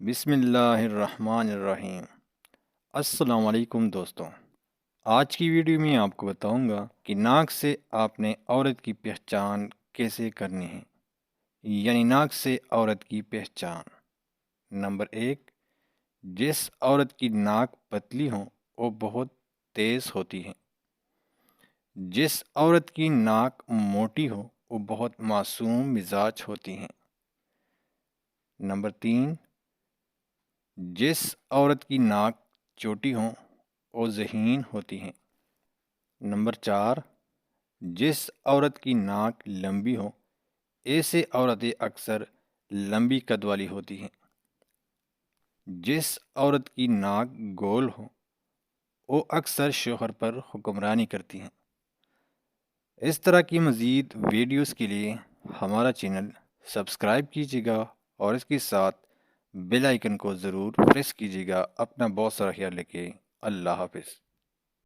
بسم اللہ الرحمن الرحیم۔ السلام علیکم دوستوں، آج کی ویڈیو میں آپ کو بتاؤں گا کہ ناک سے آپ نے عورت کی پہچان کیسے کرنی ہے، یعنی ناک سے عورت کی پہچان۔ نمبر 1، جس عورت کی ناک پتلی ہو وہ بہت تیز ہوتی ہے، جس عورت کی ناک موٹی ہو وہ بہت معصوم مزاج ہوتی ہیں۔ نمبر 3، جس عورت کی ناک چھوٹی ہو وہ ذہین ہوتی ہیں۔ نمبر 4، جس عورت کی ناک لمبی ہو ایسے عورتیں اکثر لمبی قد والی ہوتی ہیں۔ جس عورت کی ناک گول ہو وہ اکثر شوہر پر حکمرانی کرتی ہیں۔ اس طرح کی مزید ویڈیوز کے لیے ہمارا چینل سبسکرائب کیجیے گا اور اس کے ساتھ بیل آئیکن کو ضرور پریس کیجیے گا۔ اپنا بہت سارا خیال رکھیں۔ اللہ حافظ۔